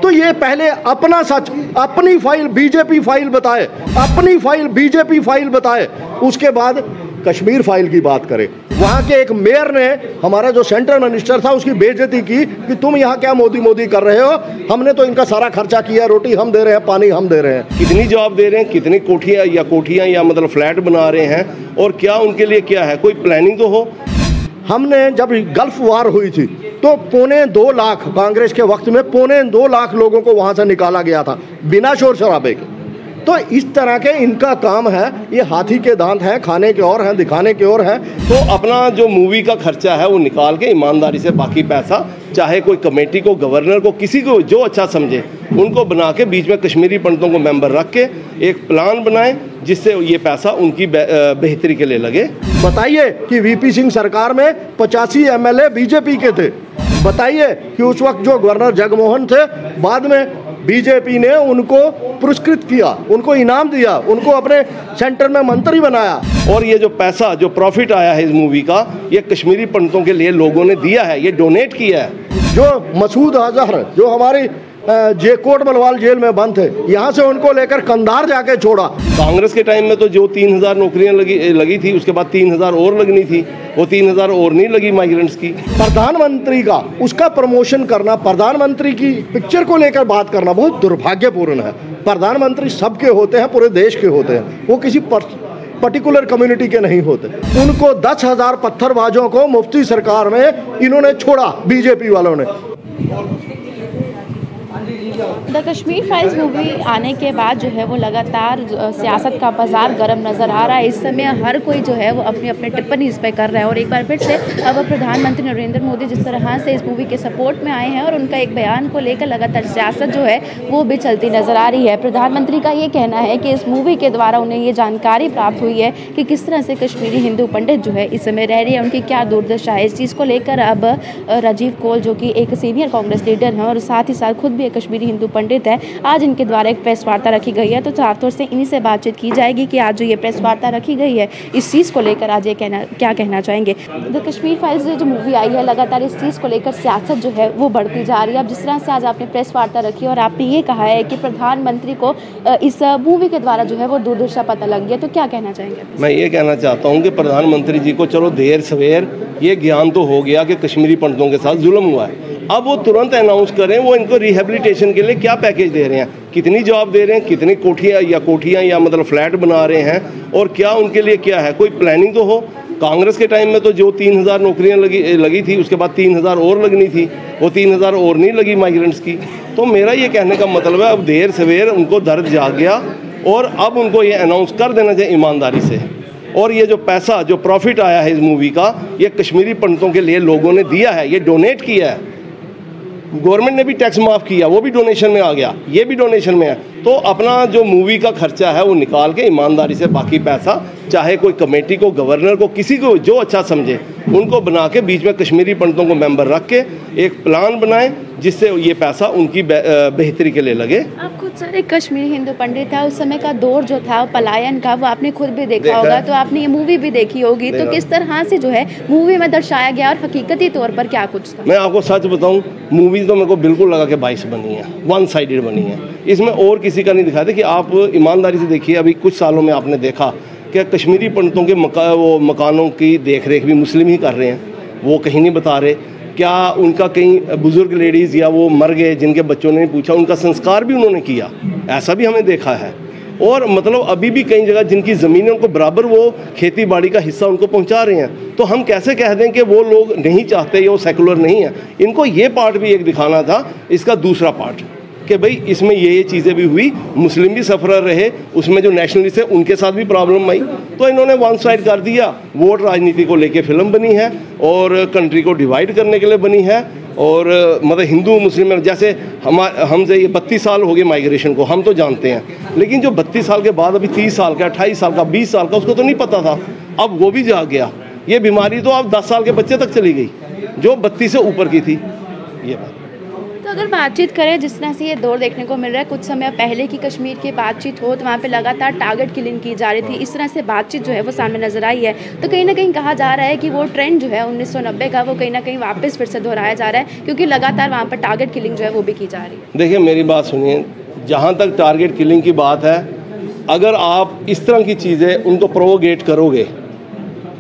तो ये पहले अपना सच, अपनी फाइल बीजेपी फाइल बताए, अपनी फाइल बीजेपी फाइल बताए, उसके बाद कश्मीर फाइल की बात करें। वहाँ के एक मेयर ने हमारा जो सेंट्रल मिनिस्टर था उसकी बेइज्जती की कि तुम यहाँ क्या मोदी मोदी कर रहे हो, हमने तो इनका सारा खर्चा किया, रोटी हम दे रहे हैं, पानी हम दे रहे हैं। कितनी जॉब दे रहे हैं, कितनी कोठियाँ या मतलब फ्लैट बना रहे हैं, और क्या उनके लिए क्या है, कोई प्लानिंग तो हो। हमने जब गल्फ वार हुई थी तो 2.25 लाख, कांग्रेस के वक्त में 2.25 लाख लोगों को वहाँ से निकाला गया था बिना शोर शराबे के। तो इस तरह के इनका काम है, ये हाथी के दांत हैं, खाने के और हैं, दिखाने के और हैं। तो अपना जो मूवी का खर्चा है वो निकाल के ईमानदारी से बाकी पैसा, चाहे कोई कमेटी को, गवर्नर को, किसी को जो अच्छा समझे उनको बना के बीच में कश्मीरी पंडितों को मेंबर रख के एक प्लान बनाएं जिससे ये पैसा उनकी बेहतरी के लिए लगे। बताइए कि वीपी सिंह सरकार में 85 एमएलए बीजेपी के थे। बताइए कि उस वक्त जो गवर्नर जगमोहन थे, बाद में बीजेपी ने उनको पुरस्कृत किया, उनको इनाम दिया, उनको अपने सेंटर में मंत्री बनाया। और ये जो पैसा, जो प्रॉफिट आया है इस मूवी का, ये कश्मीरी पंडितों के लिए लोगों ने दिया है, ये डोनेट किया है। जो मसूद अजहर जो हमारी कोट बलवाल जेल में बंद थे, यहाँ से उनको लेकर कंधार जाके छोड़ा। कांग्रेस के टाइम में तो जो 3000 नौकरियां लगी थी, उसके बाद 3000 और लगनी थी, वो 3000 और नहीं लगी माइग्रेंट्स की। प्रधानमंत्री का उसका प्रमोशन करना, प्रधानमंत्री की पिक्चर को लेकर बात करना बहुत दुर्भाग्यपूर्ण है। प्रधानमंत्री सबके होते हैं, पूरे देश के होते हैं, वो किसी पर्टिकुलर कम्युनिटी के नहीं होते। उनको 10,000 पत्थरबाजों को मुफ्ती सरकार में इन्होंने छोड़ा, बीजेपी वालों ने। द कश्मीर फाइल्स मूवी आने के बाद जो है वो लगातार सियासत का बाजार गर्म नज़र आ रहा है। इस समय हर कोई जो है वो अपनी अपनी टिप्पणी इस पर कर रहा है, और एक बार फिर से अब प्रधानमंत्री नरेंद्र मोदी जिस तरह से इस मूवी के सपोर्ट में आए हैं और उनका एक बयान को लेकर लगातार सियासत जो है वो भी चलती नज़र आ रही है। प्रधानमंत्री का ये कहना है कि इस मूवी के द्वारा उन्हें ये जानकारी प्राप्त हुई है कि किस तरह से कश्मीरी हिंदू पंडित जो है इस समय रह रही है, उनकी क्या दुर्दशा है। इस चीज़ को लेकर अब राजीव कौल जो कि एक सीनियर कांग्रेस लीडर हैं और साथ ही साथ खुद भी एक कश्मीरी हिंदू पंडित है, आज इनके द्वारा एक प्रेस वार्ता रखी गई है। तो साफ तौर से इन्हीं से बातचीत की जाएगी कि आज जो ये प्रेस वार्ता रखी गई है इस चीज़ को लेकर आज ये क्या कहना चाहेंगे। द कश्मीर फाइल्स जो मूवी आई है, लगातार इस चीज़ को लेकर सियासत जो है वो बढ़ती जा रही है। अब जिस तरह से आज आपने प्रेस वार्ता रखी और आपने ये कहा है कि प्रधानमंत्री को इस मूवी के द्वारा जो है वो दुर्दशा पता लग गया, तो क्या कहना चाहेंगे? मैं ये कहना चाहता हूँ कि प्रधानमंत्री जी को चलो देर सवेर ये ज्ञान तो हो गया कि कश्मीरी पंडितों के साथ जुल्म हुआ है। अब वो तुरंत अनाउंस करें वो इनको रिहेबिलिटेशन के लिए क्या पैकेज दे रहे हैं, कितनी जॉब दे रहे हैं, कितनी कोठियाँ या मतलब फ्लैट बना रहे हैं, और क्या उनके लिए क्या है, कोई प्लानिंग तो हो। कांग्रेस के टाइम में तो जो 3000 नौकरियां लगी थी, उसके बाद 3000 और लगनी थी, वो 3000 और नहीं लगी माइग्रेंट्स की। तो मेरा ये कहने का मतलब है अब देर सवेर उनको दर्द जाग गया और अब उनको ये अनाउंस कर देना चाहिए ईमानदारी से। और ये जो पैसा, जो प्रॉफिट आया है इस मूवी का, ये कश्मीरी पंडितों के लिए लोगों ने दिया है, ये डोनेट किया है। गवर्नमेंट ने भी टैक्स माफ़ किया, वो भी डोनेशन में आ गया, ये भी डोनेशन में है। तो अपना जो मूवी का खर्चा है वो निकाल के ईमानदारी से बाकी पैसा, चाहे कोई कमेटी को, गवर्नर को, किसी को जो अच्छा समझे उनको बना के बीच में कश्मीरी पंडितों को मेंबर रख के एक प्लान बनाएं जिससे ये पैसा उनकी बेहतरी के लिए लगे। आप खुद सर एक कश्मीरी हिंदू पंडित था, उस समय का दौर जो था पलायन का, वो आपने खुद भी देखा होगा, तो आपने ये मूवी भी देखी होगी, तो किस तरह से जो है मूवी में दर्शाया गया और हकीकती तौर पर क्या कुछ था? मैं आपको सच बताऊं, मूवी तो मेरे को बिल्कुल लगा कि 22 बनी है, वन साइडेड बनी है। इसमें और किसी का नहीं दिखाया था कि आप ईमानदारी से देखिए। अभी कुछ सालों में आपने देखा कि कश्मीरी पंडितों के मकानों की देखरेख भी मुस्लिम ही कर रहे हैं, वो कहीं नहीं बता रहे। क्या उनका कहीं बुजुर्ग लेडीज़ या वो मर गए जिनके बच्चों ने पूछा, उनका संस्कार भी उन्होंने किया, ऐसा भी हमने देखा है। और मतलब अभी भी कई जगह जिनकी ज़मीनें उनको बराबर वो खेती बाड़ी का हिस्सा उनको पहुंचा रहे हैं। तो हम कैसे कह दें कि वो लोग नहीं चाहते या वो सेकुलर नहीं है। इनको ये पार्ट भी एक दिखाना था, इसका दूसरा पार्ट कि भाई इसमें ये चीज़ें भी हुई, मुस्लिम भी सफरर रहे, उसमें जो नेशनलिस्ट है उनके साथ भी प्रॉब्लम आई, तो इन्होंने वन साइड कर दिया। वोट राजनीति को लेके फिल्म बनी है और कंट्री को डिवाइड करने के लिए बनी है। और मतलब हिंदू मुस्लिम, जैसे हमसे ये 32 साल हो गए माइग्रेशन को, हम तो जानते हैं, लेकिन जो 32 साल के बाद अभी 30 साल का, 28 साल का, 20 साल का, उसको तो नहीं पता था। अब वो भी जाग गया। ये बीमारी तो अब 10 साल के बच्चे तक चली गई जो 32 से ऊपर की थी। ये बात तो अगर बातचीत करें जिस तरह से ये दौर देखने को मिल रहा है, कुछ समय पहले की कश्मीर की बातचीत हो तो वहाँ पे लगातार टारगेट किलिंग की जा रही थी, इस तरह से बातचीत जो है वो सामने नजर आई है। तो कहीं ना कहीं कहा जा रहा है कि वो ट्रेंड जो है 1990 का वो कहीं ना कहीं वापस फिर से दोहराया जा रहा है, क्योंकि लगातार वहाँ पर टारगेट किलिंग जो है वो भी की जा रही है। देखिए मेरी बात सुनिए, जहाँ तक टारगेट किलिंग की बात है, अगर आप इस तरह की चीज़ें उनको प्रोवोगेट करोगे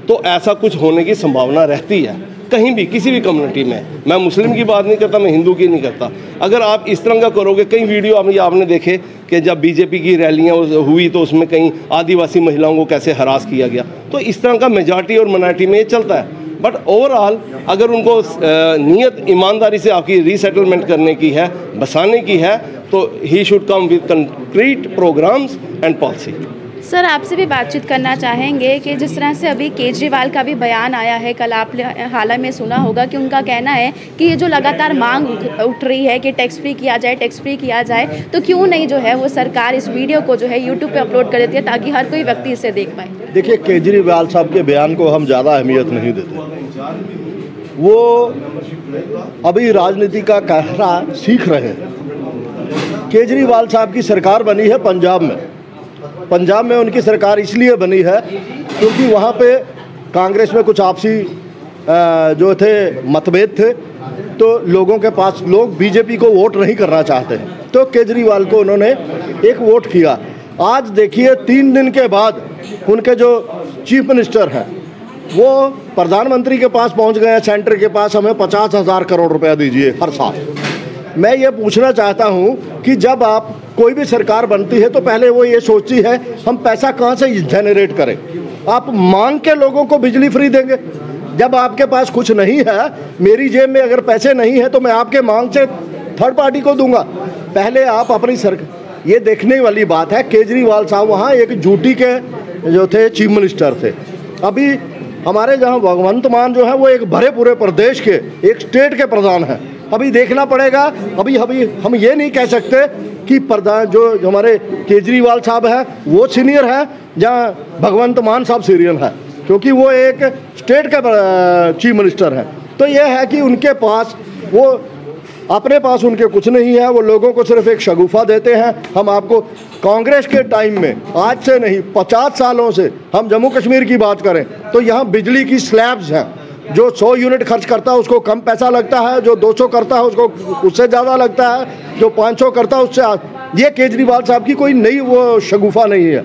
तो ऐसा कुछ होने की संभावना रहती है कहीं भी, किसी भी कम्युनिटी में। मैं मुस्लिम की बात नहीं करता, मैं हिंदू की नहीं करता। अगर आप इस तरह का करोगे, कई वीडियो आपने देखे कि जब बीजेपी की रैलियां हुई तो उसमें कहीं आदिवासी महिलाओं को कैसे हरास किया गया। तो इस तरह का मेजॉरिटी और माइनॉरिटी में ये चलता है। बट ओवरऑल अगर उनको नीयत ईमानदारी से आपकी रीसेटलमेंट करने की है, बसाने की है, तो he should come with concrete programmes and policy. Sir आपसे भी बातचीत करना चाहेंगे कि जिस तरह से अभी केजरीवाल का भी बयान आया है, कल आपने हाल में सुना होगा कि उनका कहना है कि ये जो लगातार मांग उठ रही है कि टैक्स फ्री किया जाए, टैक्स फ्री किया जाए, तो क्यों नहीं जो है वो सरकार इस वीडियो को जो है यूट्यूब पे अपलोड कर देती है ताकि हर कोई व्यक्ति इसे देख पाए। देखिए, केजरीवाल साहब के बयान को हम ज़्यादा अहमियत नहीं देते। वो अभी राजनीति का कहरा सीख रहे हैं। केजरीवाल साहब की सरकार बनी है पंजाब में उनकी सरकार इसलिए बनी है क्योंकि वहाँ पे कांग्रेस में कुछ आपसी जो थे मतभेद थे, तो लोगों के पास लोग बीजेपी को वोट नहीं करना चाहते हैं, तो केजरीवाल को उन्होंने एक वोट किया। आज देखिए 3 दिन के बाद उनके जो चीफ मिनिस्टर हैं वो प्रधानमंत्री के पास पहुँच गए हैं, सेंटर के पास, हमें 50,000 करोड़ रुपया दीजिए हर साल। मैं ये पूछना चाहता हूँ कि जब आप कोई भी सरकार बनती है तो पहले वो ये सोचती है हम पैसा कहाँ से जनरेट करें। आप मांग के लोगों को बिजली फ्री देंगे, जब आपके पास कुछ नहीं है, मेरी जेब में अगर पैसे नहीं है तो मैं आपके मांग से थर्ड पार्टी को दूंगा। पहले आप अपनी सरकार, ये देखने वाली बात है। केजरीवाल साहब वहाँ एक यूटी के जो थे चीफ मिनिस्टर थे। अभी हमारे जहाँ भगवंत मान जो है वो एक भरे पूरे प्रदेश के, एक स्टेट के प्रधान हैं। अभी देखना पड़ेगा, अभी हम ये नहीं कह सकते कि प्रधान जो हमारे केजरीवाल साहब हैं वो सीनियर है जहाँ भगवंत मान साहब सीनियर है, क्योंकि वो एक स्टेट के चीफ मिनिस्टर हैं। तो ये है कि उनके पास वो अपने पास उनके कुछ नहीं है, वो लोगों को सिर्फ एक शगुफा देते हैं। हम आपको कांग्रेस के टाइम में, आज से नहीं 50 सालों से, हम जम्मू कश्मीर की बात करें तो यहाँ बिजली की स्लैब्स हैं। जो 100 यूनिट खर्च करता है उसको कम पैसा लगता है, जो 200 करता है उसको उससे ज़्यादा लगता है, जो 500 करता है उससे। ये केजरीवाल साहब की कोई नई वो शगुफा नहीं है।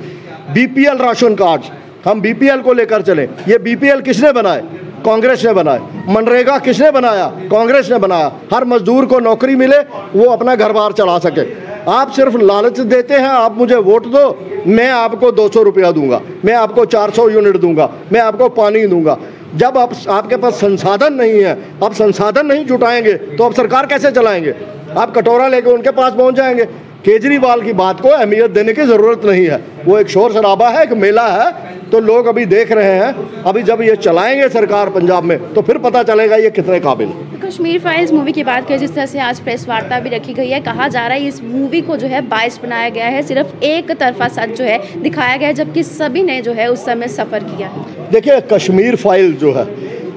बीपीएल राशन कार्ड, हम बीपीएल को लेकर चले, ये बीपीएल किसने बनाए? कांग्रेस ने बनाए। मनरेगा किसने बनाया? कांग्रेस ने बनाया। हर मजदूर को नौकरी मिले, वो अपना घर बार चला सके। आप सिर्फ लालच देते हैं, आप मुझे वोट दो, मैं आपको 200 रुपया दूंगा, मैं आपको 400 यूनिट दूंगा, मैं आपको पानी दूंगा। जब आपके पास संसाधन नहीं है, आप संसाधन नहीं जुटाएंगे तो आप सरकार कैसे चलाएंगे? आप कटोरा लेके उनके पास पहुंच जाएंगे। केजरीवाल की बात को अहमियत देने की ज़रूरत नहीं है। वो एक शोर शराबा है, एक मेला है, तो लोग अभी देख रहे हैं। अभी जब ये चलाएंगे सरकार पंजाब में तो फिर पता चलेगा ये कितने काबिल। कश्मीर फाइल्स मूवी की बात करें, जिस तरह से आज प्रेस वार्ता भी रखी गई है, कहा जा रहा है इस मूवी को जो है बायस बनाया गया है, सिर्फ एक तरफा सच जो है दिखाया गया है, जबकि सभी ने जो है उस समय सफ़र किया है। देखिए, कश्मीर फाइल जो है,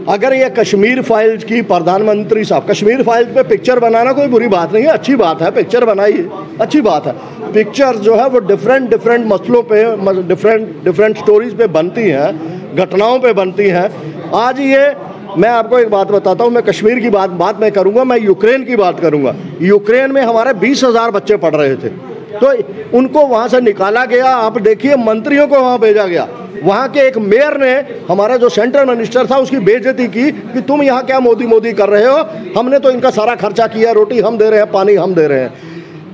अगर ये कश्मीर फाइल्स की प्रधानमंत्री साहब, कश्मीर फाइल्स पे पिक्चर बनाना कोई बुरी बात नहीं है, अच्छी बात है, पिक्चर बनाइए, अच्छी बात है। पिक्चर जो है वो डिफरेंट मसलों पे, डिफरेंट स्टोरीज पे बनती हैं, घटनाओं पे बनती हैं। आज ये मैं आपको एक बात बताता हूँ, मैं कश्मीर की बात मैं करूँगा, मैं यूक्रेन की बात करूँगा। यूक्रेन में हमारे 20,000 बच्चे पढ़ रहे थे, तो उनको वहाँ से निकाला गया। आप देखिए, मंत्रियों को वहाँ भेजा गया। वहाँ के एक मेयर ने, हमारा जो सेंट्रल मिनिस्टर था, उसकी बेइज्जती की कि तुम यहाँ क्या मोदी कर रहे हो, हमने तो इनका सारा खर्चा किया, रोटी हम दे रहे हैं, पानी हम दे रहे हैं।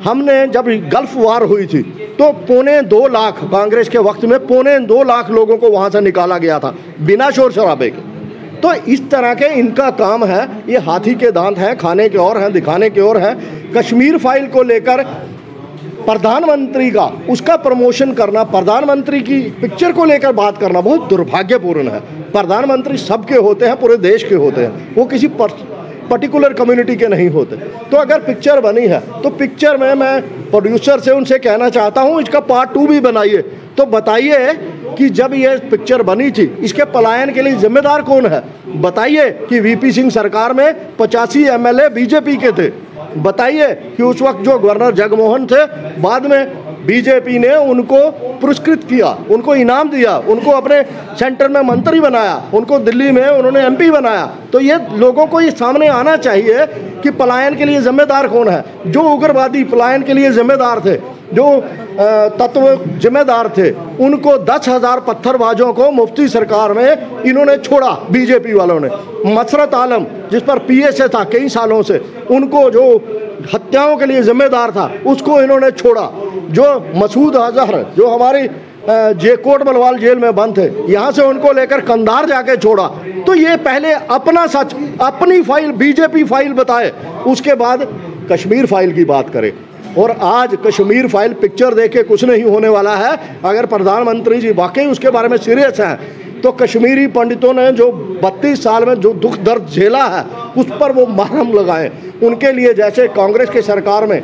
हमने जब गल्फ वार हुई थी तो 2.25 लाख, कांग्रेस के वक्त में 2.25 लाख लोगों को वहाँ से निकाला गया था बिना शोर शराबे के। तो इस तरह के इनका काम है, ये हाथी के दांत हैं, खाने के और हैं, दिखाने के और हैं। कश्मीर फाइल को लेकर प्रधानमंत्री का, उसका प्रमोशन करना, प्रधानमंत्री की पिक्चर को लेकर बात करना बहुत दुर्भाग्यपूर्ण है। प्रधानमंत्री सबके होते हैं, पूरे देश के होते हैं, वो किसी पर्टिकुलर कम्युनिटी के नहीं होते। तो अगर पिक्चर बनी है तो पिक्चर में मैं प्रोड्यूसर से उनसे कहना चाहता हूँ इसका पार्ट 2 भी बनाइए। तो बताइए कि जब ये पिक्चर बनी थी, इसके पलायन के लिए जिम्मेदार कौन है? बताइए कि वीपी सिंह सरकार में 85 MLA बीजेपी के थे, बताइए कि उस वक्त जो गवर्नर जगमोहन थे, बाद में बीजेपी ने उनको पुरस्कृत किया, उनको इनाम दिया, उनको अपने सेंटर में मंत्री बनाया, उनको दिल्ली में उन्होंने एमपी बनाया। तो ये लोगों को ये सामने आना चाहिए कि पलायन के लिए जिम्मेदार कौन है। जो उग्रवादी पलायन के लिए जिम्मेदार थे, जो तत्व जिम्मेदार थे, उनको 10,000 पत्थरबाजों को मुफ्ती सरकार में इन्होंने छोड़ा। बीजेपी वालों ने मसरत आलम, जिस पर पीएसए था कई सालों से, उनको जो हत्याओं के लिए जिम्मेदार था, उसको इन्होंने छोड़ा। जो मसूद अजहर, जो हमारी कोट बलवाल जेल में बंद थे, यहाँ से उनको लेकर कंधार जाके छोड़ा। तो ये पहले अपना सच, अपनी फाइल, बीजेपी फाइल बताए, उसके बाद कश्मीर फाइल की बात करे। और आज कश्मीर फाइल पिक्चर देख के कुछ नहीं होने वाला है। अगर प्रधानमंत्री जी वाकई उसके बारे में सीरियस हैं, तो कश्मीरी पंडितों ने जो 32 साल में जो दुख दर्द झेला है, उस पर वो मरहम लगाएं। उनके लिए जैसे कांग्रेस की सरकार में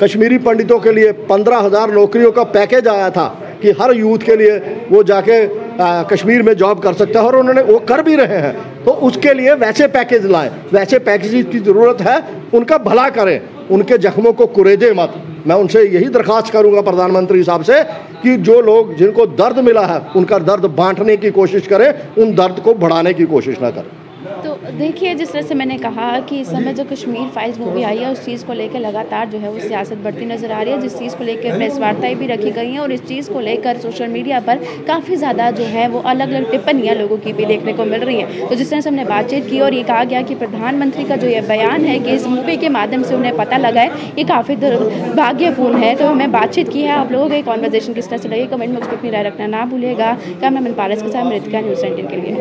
कश्मीरी पंडितों के लिए 15,000 नौकरियों का पैकेज आया था कि हर यूथ के लिए वो जाके कश्मीर में जॉब कर सकता है, और उन्होंने वो कर भी रहे हैं। तो उसके लिए वैसे पैकेज लाएं, वैसे पैकेज की ज़रूरत है। उनका भला करें, उनके जख्मों को कुरेदे मत। मैं उनसे यही दरख्वास्त करूंगा प्रधानमंत्री साहब से कि जो लोग जिनको दर्द मिला है, उनका दर्द बांटने की कोशिश करें, उन दर्द को बढ़ाने की कोशिश ना करें। तो देखिए, जिस तरह से मैंने कहा कि इस समय जो कश्मीर फाइल्स मूवी आई है, उस चीज़ को लेकर लगातार जो है वो सियासत बढ़ती नज़र आ रही है, जिस चीज़ को लेकर प्रेस वार्ताएं भी रखी गई हैं, और इस चीज़ को लेकर सोशल मीडिया पर काफ़ी ज़्यादा जो है वो अलग अलग टिप्पणियाँ लोगों की भी देखने को मिल रही हैं। तो जिस तरह से हमने बातचीत की और ये कहा गया कि प्रधानमंत्री का जो ये बयान है कि इस मूवी के माध्यम से उन्हें पता लगा है, ये काफ़ी दुर्भाग्यपूर्ण है। तो हमें बातचीत की है, आप लोगों को कॉन्वर्जेशन किस तरह से लगी, कमेंट में उसको अपनी राय रखना ना भूलिएगा। कैमरामैन पारस के साथ मृतिका, न्यूज़ 19 के लिए।